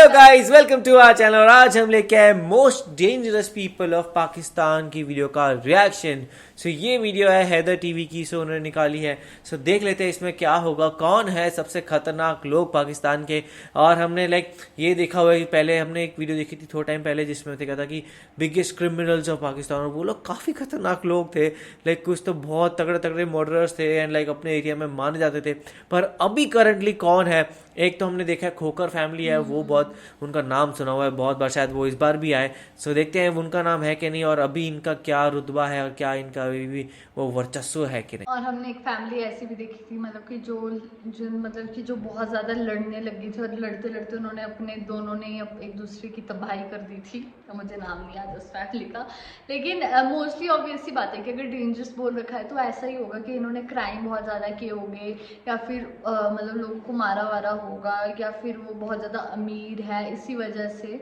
Guys, welcome to our channel. और आज हम लेके आए most dangerous people of Pakistan की वीडियो का रिएक्शन। सो ये वीडियो है हैदर टीवी की, सो उन्होंने निकाली है। सो देख लेते हैं इसमें क्या होगा, कौन है सबसे खतरनाक लोग पाकिस्तान के। और हमने ये देखा हुआ है कि पहले हमने एक वीडियो देखी थी थोड़ा टाइम पहले जिसमें देखा था कि बिगेस्ट क्रिमिनल्स ऑफ पाकिस्तान, और वो लोग काफ़ी खतरनाक लोग थे। कुछ तो बहुत तगड़े तगड़े मर्डरर्स थे एंड अपने एरिया में माने जाते थे। पर अभी करंटली कौन है, एक तो हमने देखा है खोकर फैमिली है, वो बहुत उनका नाम सुना हुआ है बहुत बार, शायद वो इस बार भी आए। सो देखते हैं उनका नाम है कि नहीं, और अभी इनका क्या रुतबा है और क्या इनका अभी भी वो वर्चस्व है कि नहीं। और हमने एक फैमिली ऐसी भी देखी थी, मतलब कि जो बहुत ज़्यादा लड़ने लगी थी, और लड़ते लड़ते उन्होंने अपने दोनों ने एक दूसरे की तबाही कर दी थी। तो मुझे नाम नहीं याद उस फैमिली का, लेकिन मोस्टली ऑब्वियस सी बात है कि अगर डेंजरस बोल रखा है तो ऐसा ही होगा कि इन्होंने क्राइम बहुत ज़्यादा किए होंगे, या फिर मतलब लोगों को मारा वारा होगा, या फिर वो बहुत ज़्यादा अमीर है इसी वजह से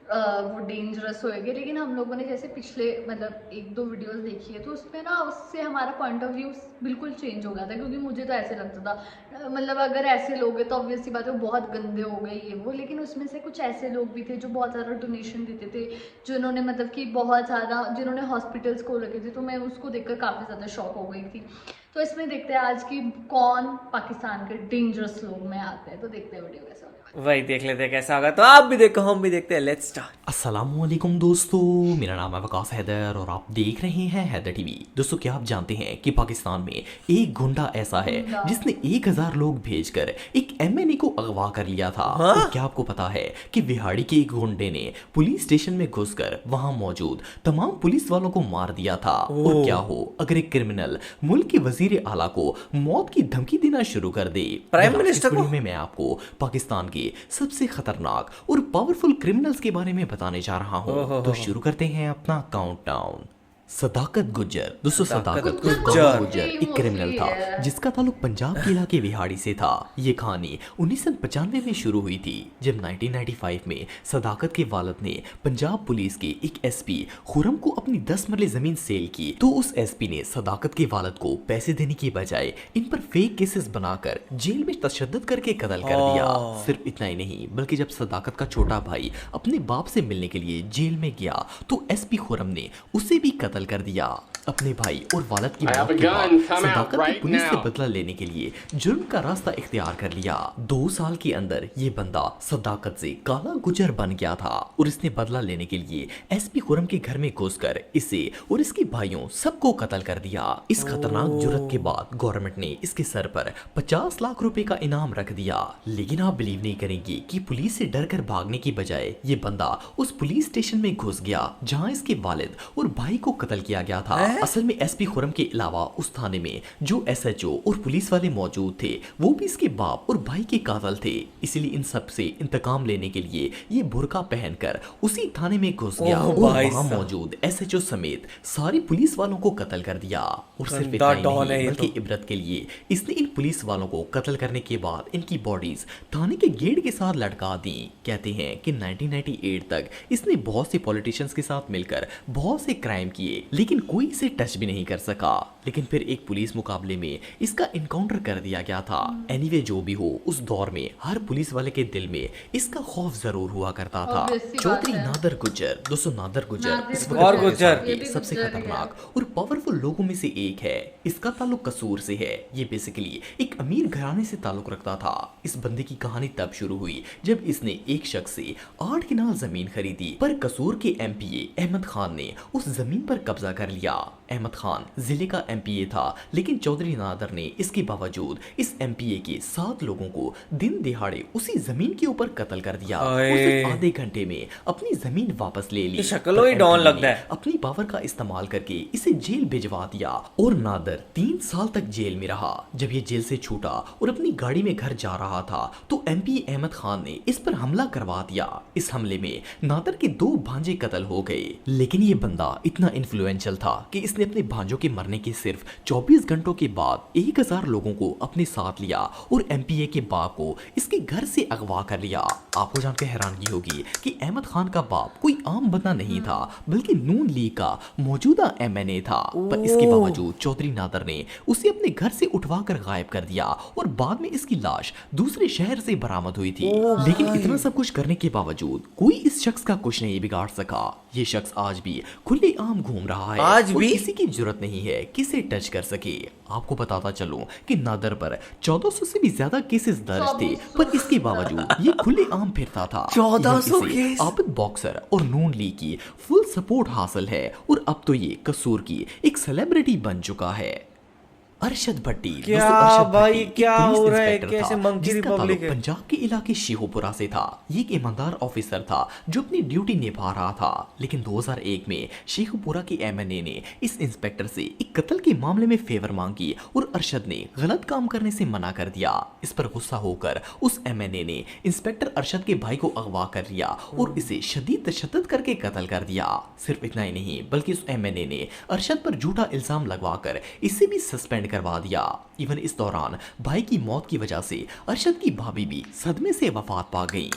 वो डेंजरस होएंगे। लेकिन हम लोगों ने जैसे पिछले मतलब एक दो वीडियोस देखी है, तो उसमें ना उससे हमारा पॉइंट ऑफ व्यू बिल्कुल चेंज हो गया था। क्योंकि मुझे तो ऐसे लगता था मतलब अगर ऐसे लोग हैं तो ऑब्वियसली बात है वो बहुत गंदे हो गए ये वो। लेकिन उसमें से कुछ ऐसे लोग भी थे जो बहुत ज़्यादा डोनेशन देते थे, जिन्होंने मतलब कि बहुत ज़्यादा जिन्होंने हॉस्पिटल्स खोल रखे थे। तो मैं उसको देखकर काफ़ी ज़्यादा शॉक हो गई थी। तो इसमें देखते हैं आज की कौन पाकिस्तान के डेंजरस लोग में आते हैं। तो देखते हैं वीडियो कैसा होगा। वही देख लेते हैं कैसा होगा, तो आप भी देखो हम भी देखते हैं। Let's start. अस्सलामुअलैकुम दोस्तों, मेरा नाम है वकास हैदर और आप देख रहे हैं हैदर टीवी। दोस्तों, क्या आप जानते हैं कि पाकिस्तान में एक गुंडा ऐसा है जिसने 1000 लोग भेजकर एक एमएनए को अगवा कर लिया था। और क्या आपको पता है कि विहाड़ी के एक गुंडे ने पुलिस स्टेशन में घुसकर वहां मौजूद तमाम पुलिस वालों को मार दिया था। और क्या हो अगर एक क्रिमिनल मुल्क के वजीर आला को मौत की धमकी देना शुरू कर दे। प्राइम मिनिस्टर में मैं आपको पाकिस्तान के सबसे खतरनाक और पावरफुल क्रिमिनल्स के बारे में बताने जा रहा हूं। तो शुरू करते हैं अपना काउंटडाउन। सदाकत गुज्जर। दोस्तों, सदाकत गुज्जर एक क्रिमिनल था जिसका ताल्लुक पंजाब के इलाके विहाड़ी से था। ये कहानी 1995 में शुरू हुई थी, जब 1995 में सदाकत के वालिद ने पंजाब पुलिस के एक एसपी खुरम को अपनी 10 मरले जमीन सेल की। तो उस एसपी ने सदाकत के वालिद को पैसे देने की बजाय इन पर फेक केसेस बनाकर जेल में तशद्दुद करके कत्ल कर दिया। सिर्फ इतना ही नहीं, बल्कि जब सदाकत का छोटा भाई अपने बाप से मिलने के लिए जेल में गया तो एसपी खुरम ने उसे भी कत्ल कर दिया। अपने भाई और वालिद की मौत के बाद सदाकत ने पुलिस से बदला लेने के लिए जुर्म का रास्ता इख्तियार कर लिया। 2 साल के अंदर ये बंदा सदाकत से काला गुजर बन गया था और इसने बदला लेने के लिए एसपी खुरम के घर में घुसकर इसे और इसके भाइयों सबको कत्ल कर दिया। इस खतरनाक जुर्रत के बाद गवर्नमेंट ने इसके सर पर 50 लाख रुपए का इनाम रख दिया। लेकिन आप बिलीव नहीं करेंगे कि पुलिस से डर कर भागने की बजाय ये बंदा उस पुलिस स्टेशन में घुस गया जहां इसके वालिद और भाई को कत्ल किया गया था। असल में एसपी खुरम के अलावा उस थाने में जो एसएचओ और पुलिस वाले मौजूद थे वो भी इसके बाप और भाई के कातिल थे। इसीलिए इन सब से इंतकाम लेने के लिए ये बुर्का पहनकर उसी थाने में घुस गया और वहां मौजूद एसएचओ समेत सारी पुलिस वालों को कत्ल कर दिया। और सिर्फ इतना ही नहीं, बल्कि इबरत के लिए इसने इन पुलिस वालों को कत्ल करने के बाद इनकी बॉडीज थाने के गेट के साथ लटका दी। कहते हैं कि 1998 तक इसने बहुत से पॉलिटिशियंस के साथ मिलकर बहुत से क्राइम किए, लेकिन कोई इसे टच भी नहीं कर सका। लेकिन फिर एक पुलिस मुकाबले में इसका इनकाउंटर कर दिया गया था। एनीवे जो भी हो, उस दौर में हर पुलिस वाले के दिल में इसका खौफ जरूर हुआ करता था। चौधरी नादर गुज्जर। दोस्तों, नादर गुज्जर इस वक्त के सबसे खतरनाक और पावरफुल लोगों में से एक है। इसका ताल्लुक कसूर से है। ये बेसिकली एक अमीर घराने से ताल्लुक रखता था। इस बंदे की कहानी तब शुरू हुई जब इसने एक शख्स से 8 कनाल जमीन खरीदी, पर कसूर के एमपीए अहमद खान ने उस जमीन पर कब्जा कर लिया। अहमद खान जिले का एमपीए था, लेकिन चौधरी नादर ने इसके बावजूद इस एमपीए के 7 लोगों को दिन दिहाड़े उसी जमीन के ऊपर कत्ल कर दिया। सिर्फ आधे घंटे में अपनी जमीन वापस ले ली। शक्ल ही डॉन लगता है। अपनी पावर का इस्तेमाल करके इसे जेल भिजवा दिया और नादर 3 साल तक जेल में रहा। जब ये जेल से छूटा और अपनी गाड़ी में घर जा रहा था तो एमपीए अहमद खान ने इस पर हमला करवा दिया। इस हमले में नादर के 2 भांजे कत्ल हो गए। लेकिन ये बंदा इतना इन्फ्लुएंशियल था कि इसने अपने भांजों के मरने के सिर्फ 24 घंटों के बाद 1000 लोगों को अपने साथ लिया और एमपीए के बाप को इसके घर से अगवा कर लिया। आपको जानकर हैरानगी होगी कि अहमद खान का बाप कोई आम बंदा नहीं था, बल्कि नून लीग का मौजूदा एमएनए था। पर इसके बावजूद चौधरी नादर ने उसे अपने घर से उठवाकर गायब कर दिया और बाद में इसकी लाश दूसरे शहर से बरामद हुई थी। लेकिन इतना सब कुछ करने के बावजूद कोई इस शख्स का कुछ नहीं बिगाड़ सका। ये शख्स आज भी खुलेआम घूम रहा है, आज भी किसी की जरूरत नहीं है किसे टच कर सके। आपको बताता चलूं कि नादर पर 1400 से भी ज्यादा केसेस दर्ज थे, पर इसके बावजूद ये खुलेआम फिरता था। 1400 इसे केस। आबिद बॉक्सर और नून लीग की फुल सपोर्ट हासिल है और अब तो ये कसूर की एक सेलिब्रिटी बन चुका है। अरशद भट्टी, क्या दोस्तों, अरशद भाई, भट्टी एक क्या पुलिस हो रहा है? इंस्पेक्टर कैसे था, मंकी जिसका रिपब्लिक ताल्लुक है? पंजाब के इलाके शेखुपुरा से था। ये एक ईमानदार ऑफिसर था जो अपनी ड्यूटी निभा रहा था। लेकिन 2001 में शेखुपुरा के एमएनए ने इस इंस्पेक्टर से एक कत्ल के मामले में फेवर मांगी और अरशद ने गलत काम करने से मना कर दिया। इस पर गुस्सा होकर उस एमएनए ने इंस्पेक्टर अरशद के भाई को अगवा कर लिया और इसे शदीद तशद्दुद करके कत्ल कर दिया। सिर्फ इतना ही नहीं, बल्कि उस एमएनए ने अरशद पर झूठा इल्जाम लगवाकर इसे भी सस्पेंड करवा दिया। इवन इस दौरान भाई की मौत की वजह से अरशद की भाभी भी सदमे से वफात पा गई।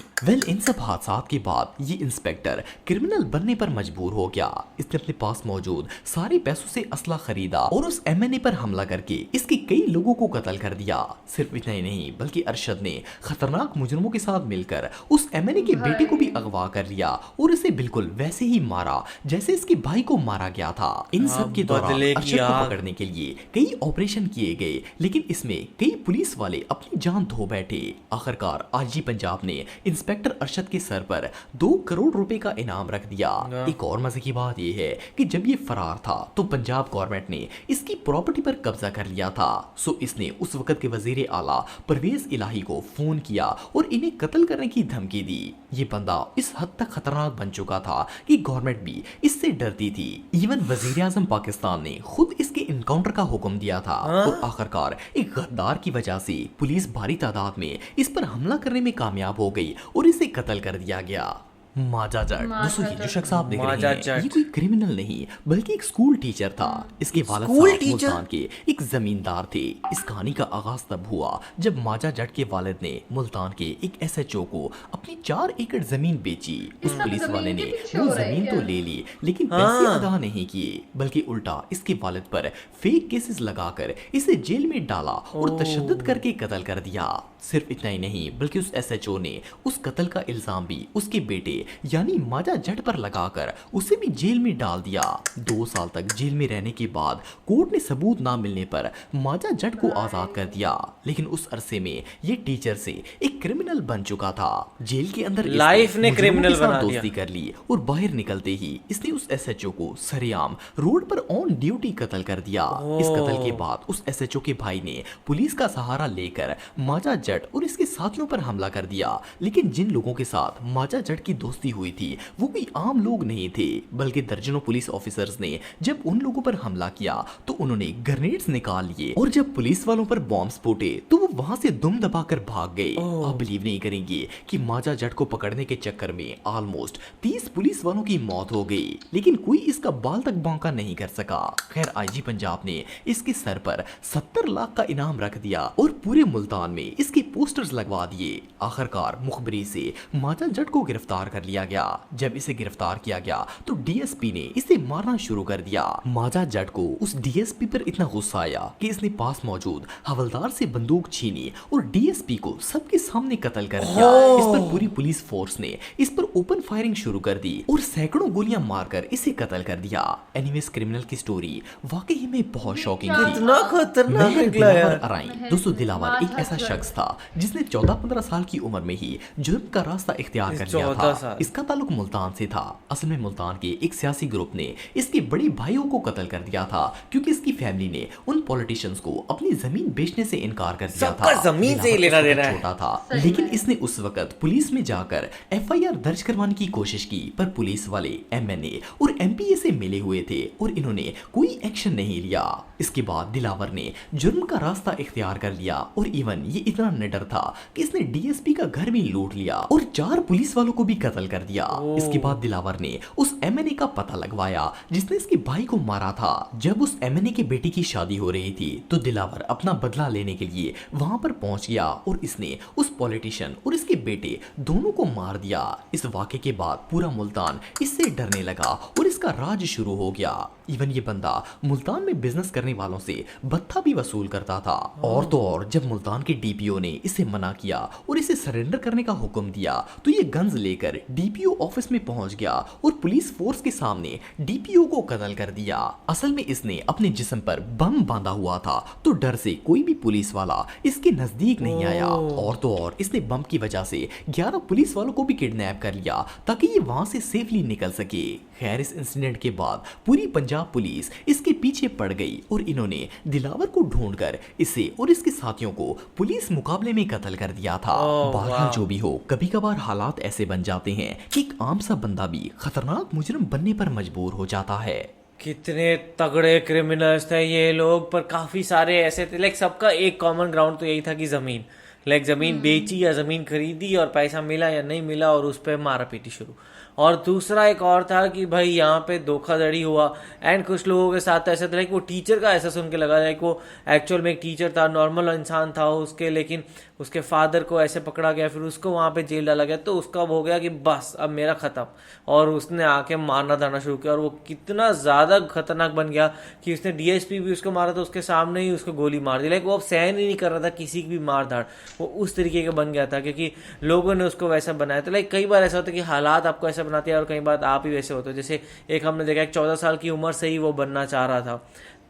इन सब हादसात के बाद ये इंस्पेक्टर क्रिमिनल बनने पर मजबूर हो गया। इसने अपने पास मौजूद सारे पैसों से असला खरीदा और उस एमएनए पर हमला करके इसके कई लोगों को कत्ल कर दिया। सिर्फ इतना ही नहीं, बल्कि अरशद ने खतरनाक मुजरिमों के साथ मिलकर उस एमएनए के बेटे को भी अगवा कर लिया और इसे बिल्कुल वैसे ही मारा जैसे इसके भाई को मारा गया था। इन सब के दौरान बदले की अरशद को आग। पकड़ने के लिए कई ऑपरेशन किए गए, लेकिन इसमें कई पुलिस वाले अपनी जान धो बैठे। आखिरकार आईजी पंजाब ने इंस्पेक्टर अरशद के सर पर 2 करोड़ रुपए का इनाम रख दिया। एक और मजे की बात यह है कि जब ये फरार था तो पंजाब गवर्नमेंट ने इसकी प्रॉपर्टी पर कब्जा कर लिया था। सो इसने उस वक्त के वजीर आला परवेज इलाही को फोन किया और इन्हें कत्ल करने की धमकी दी। ये बंदा इस हद तक खतरनाक बन चुका था कि गवर्नमेंट भी इससे डरती थी। इवन वजीर आजम पाकिस्तान ने खुद इसके इनकाउंटर का हुक्म दिया था और आखिरकार एक गद्दार की वजह से पुलिस भारी तादाद में इस पर हमला करने में कामयाब हो गई और इसे कत्ल कर दिया गया। माजा जट, दोस्तों ये जो शख्स आप देख रहे माजा हैं जट। ये कोई क्रिमिनल नहीं बल्कि एक स्कूल टीचर था। इसके वालिद स्कूल साहब टीचर? मुल्तान के एक जमींदार थे। इस कहानी का आगाज तब हुआ जब माजा जट के वालिद ने मुल्तान के एक एसएचओ को अपनी 4 एकड़ जमीन बेची। उस सब पुलिस जमीन वाले के ने पीछे वो हो रहा है जमीन तो क्या? ले ली, लेकिन हाँ। पैसे अदा नहीं किए, बल्कि उल्टा इसके वालिद पर फेक केसेस लगाकर इसे जेल में डाला और तशद्दुद करके कत्ल कर दिया। सिर्फ इतना ही नहीं, बल्कि उस एसएचओ ने उस कत्ल का इल्जाम भी उसके बेटे यानी माजा जट पर लगाकर उसे भी जेल में डाल दिया। 2 साल तक जेल में रहने के बाद कोर्ट ने सबूत ना मिलने पर माजा जट को आजाद कर दिया। लेकिन उस अरसे में ये टीचर से एक क्रिमिनल बन चुका था। जेल के अंदर इसने लाइफ ने मुजरिमों क्रिमिनल के साथ बना दिया। दोस्ती कर ली और बाहर निकलते ही इसने उस एसएचओ को सरेआम रोड पर ऑन ड्यूटी कत्ल कर दिया। इस कत्ल के बाद उस एसएचओ के भाई ने पुलिस का सहारा लेकर माजा जट और इसके साथियों पर हमला कर दिया। लेकिन जिन लोगों के साथ माजा जट की दोस्ती हुई थी वो कोई आम लोग नहीं थे, बल्कि दर्जनों पुलिस ऑफिसर्स ने जब उन लोगों पर हमला किया तो उन्होंने ग्रेनेड्स निकाल लिए और जब पुलिस वालों पर बॉम्ब्स फूटे तो वो वहां से दुम दबाकर भाग गए। आप बिलीव नहीं करेंगे कि माजा जट को पकड़ने के चक्कर में ऑलमोस्ट 30 पुलिस वालों की मौत हो गई, लेकिन कोई इसका बाल तक बांका नहीं कर सका। खैर आईजी पंजाब ने इसके सर पर 70 लाख का इनाम रख दिया और पूरे मुल्तान में इसके पोस्टर्स लगवा दिए। आखिरकार मुखबरी से माजा जट को गिरफ्तार कर लिया गया। जब इसे गिरफ्तार किया गया तो डीएसपी ने इसे मारना शुरू कर दिया। माजा जट को उस डीएसपी पर इतना गुस्सा आया कि इसने पास मौजूद हवलदार से बंदूक छीनी और डीएसपी को सबके सामने कत्ल कर दिया। इस पर पूरी पुलिस फोर्स ने इस पर ओपन फायरिंग शुरू कर दी और सैकड़ों गोलियां मारकर इसे कत्ल कर दिया। एनीवेज क्रिमिनल की स्टोरी वाकई में बहुत शॉकिंग थी। कितना खतरनाक मेहर निकला दिलावर यार। अराइन। दोस्तों दिलावर एक ऐसा शख्स था जिसने 14-15 साल की उम्र में ही जुर्म का रास्ता इख्तियार कर लिया 14 था। साल। इसका ताल्लुक मुल्तान से था। असल में मुल्तान के एक सियासी ग्रुप ने इसके बड़े भाइयों को कत्ल कर दिया था क्योंकि इसकी फैमिली ने उन पॉलिटिशियंस को अपनी जमीन बेचने से इनकार कर दिया सबका था। जमीन से ही दिलावर लेना उस देना वक्त है। छोटा था, सही लेकिन में। इसने उस वक्त पुलिस में जाकर एफआईआर दर्ज करवाने की कोशिश की, पर पुलिस वाले एमएनए और एमपीए से मिले हुए थे और इन्होंने कोई एक्शन नहीं लिया। इसके बाद दिलावर ने जुर्म का रास्ता इख्तियार कर लिया और इवन ये इतना निडर था कि इसने डीएसपी का घर भी लूट लिया और 4 पुलिस वालों को भी कत्ल कत्ल कर दिया। इसके बाद दिलावर ने उस एमएनए का पता लगवाया जिसने इसके भाई को मारा था। जब उस एमएनए के बेटी की शादी हो रही थी तो दिलावर अपना बदला लेने के लिए वहां पर पहुंच गया और इसने उस पॉलिटिशियन और इसके बेटे दोनों को मार दिया। इस वाक़े के बाद पूरा मुल्तान इससे डरने लगा और इसका राज शुरू हो गया। इवन ये बंदा मुल्तान में बिजनेस करने वालों से भत्ता भी वसूल करता था। और तो और जब मुल्तान के डीपीओ ने इसे मना किया और इसे सरेंडर करने का हुक्म दिया तो ये गन्स लेकर डीपीओ ऑफिस में पहुंच गया और पुलिस फोर्स के सामने डीपीओ को कत्ल कर दिया। असल में इसने अपने जिस्म पर बम बांधा हुआ था तो डर से कोई भी पुलिस वाला इसके नजदीक नहीं आया। और तो और इसने बम की वजह से 11 पुलिस वालों को भी किडनैप कर लिया ताकि ये वहां से सेफली निकल सके। खैर इस इंसिडेंट के बाद पूरी पंजाब पुलिस इसके पीछे पड़ गई और इन्होंने दिलावर को ढूंढकर इसे और इसके साथियों को पुलिस मुकाबले में कत्ल कर दिया था। बहरहाल जो भी हो, कभी कभार हालात ऐसे बन जाते हैं कि एक आम सा बंदा भी खतरनाक मुजरिम बनने पर मजबूर हो जाता है। कितने तगड़े क्रिमिनल्स थे ये लोग, पर काफी सारे ऐसे थे। लाइक सबका एक कॉमन ग्राउंड तो यही था कि जमीन, लाइक जमीन बेची या जमीन खरीदी और पैसा मिला या नहीं मिला और उस पर मारा पीटी शुरू। और दूसरा एक और था कि भाई यहाँ पे धोखाधड़ी हुआ। एंड कुछ लोगों के साथ ऐसा था, लाइक वो टीचर का ऐसा सुन के लगा लाइक वो एक्चुअल में एक टीचर था, नॉर्मल इंसान था उसके, लेकिन उसके फादर को ऐसे पकड़ा गया, फिर उसको वहाँ पे जेल डाला गया। तो उसका हो गया कि बस अब मेरा खत्म, और उसने आके मारना धारना शुरू किया। और वो कितना ज़्यादा खतरनाक बन गया कि उसने डीएसपी भी उसको मारा था, उसके सामने ही उसको गोली मार दी। लाइक वो अब सहन ही नहीं कर रहा था किसी की भी मार धाड़, वो उस तरीके का बन गया था क्योंकि लोगों ने उसको वैसा बनाया। तो लाइक कई बार ऐसा होता है कि हालात आपको ऐसा बनाते हैं और कई बार आप ही वैसे होते हो। जैसे एक हमने देखा, एक 14 साल की उम्र से ही वो बनना चाह रहा था,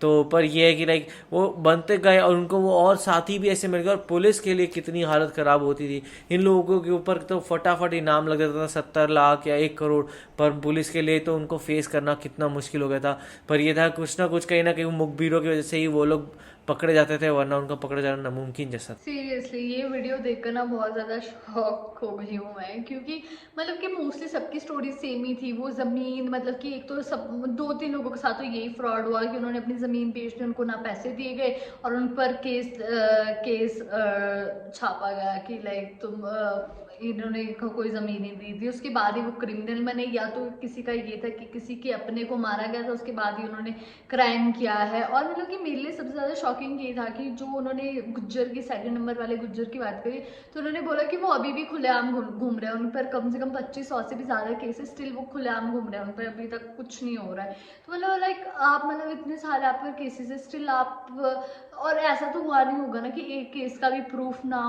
तो पर ये है कि लाइक वो बनते गए और उनको वो और साथी भी ऐसे मिल गए। और पुलिस के लिए कितनी हालत ख़राब होती थी, इन लोगों के ऊपर तो फटाफट इनाम लग जाता था 70 लाख या 1 करोड़, पर पुलिस के लिए तो उनको फेस करना कितना मुश्किल हो गया था। पर ये था कुछ ना कुछ कहीं ना कहीं मुखबिरों की वजह से ही वो लोग पकड़े जाते थे, वरना उनका पकड़े जाना नामुमकिन जैसा। सीरियसली ये वीडियो देखकर ना बहुत ज़्यादा शॉक हो गई हूँ मैं, क्योंकि मतलब कि मोस्टली सबकी स्टोरी सेम ही थी। वो ज़मीन, मतलब कि एक तो सब 2-3 लोगों के साथ तो यही फ्रॉड हुआ कि उन्होंने अपनी ज़मीन बेच दी, उनको ना पैसे दिए गए और उन पर केस छापा गया कि लाइक तुम इन्होंने कोई ज़मीन नहीं दी थी। उसके बाद ही वो क्रिमिनल बने, या तो किसी का ये था कि किसी के अपने को मारा गया था, उसके बाद ही उन्होंने क्राइम किया है। और मतलब कि मेरे लिए सबसे ज़्यादा शॉकिंग ये था कि जो उन्होंने गुज्जर की 2nd नंबर वाले गुज्जर की बात करी, तो उन्होंने बोला कि वो अभी भी खुलेआम घूम रहे हैं, उन पर कम से कम 2500 से भी ज़्यादा केसेस स्टिल वो खुलेआम घूम रहे हैं, उन पर अभी तक कुछ नहीं हो रहा है। तो मतलब लाइक आप मतलब इतने सारे आप पर केसेस है स्टिल आप, और ऐसा तो हुआ नहीं होगा ना कि एक केस का भी प्रूफ ना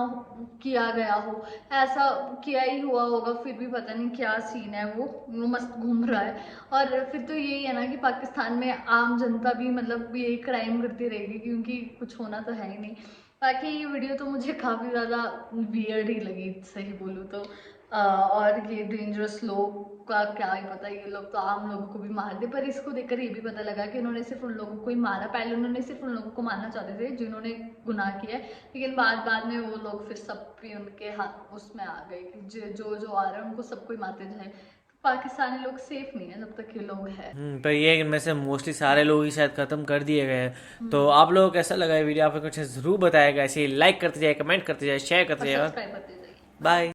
किया गया हो, ऐसा किया ही हुआ होगा, फिर भी पता नहीं क्या सीन है। वो मस्त घूम रहा है। और फिर तो यही है ना कि पाकिस्तान में आम जनता भी मतलब यही क्राइम करती रहेगी, क्योंकि कुछ होना तो है ही नहीं। बाकी ये वीडियो तो मुझे काफ़ी ज़्यादा वियर्ड ही लगी, सही बोलूँ तो। और ये डेंजरस लोग का क्या ही पता, ये लोग तो आम लोगों को भी मार दे। पर इसको देखकर ये भी पता लगा कि उन्होंने सिर्फ उन लोगों को ही मारा। पहले उन्होंने सिर्फ उन लोगों को मारना चाहते थे जिन्होंने गुनाह किया है, लेकिन बाद में वो लोग फिर सब भी उनके हाथ उसमें आ गए कि जो आ रहे हैं उनको सबको ही मारते जाए। पाकिस्तानी लोग सेफ नहीं है जब तक ये लोग हैं। पर ये इनमें से मोस्टली सारे लोग ही शायद खत्म कर दिए गए हैं। तो आप लोगों को कैसा लगा ये वीडियो, आपको कुछ जरूर बताएगा। ऐसे लाइक करते जाए, कमेंट करते जाए, शेयर करते जाए। सब्सक्राइब करते जाइए। बाय।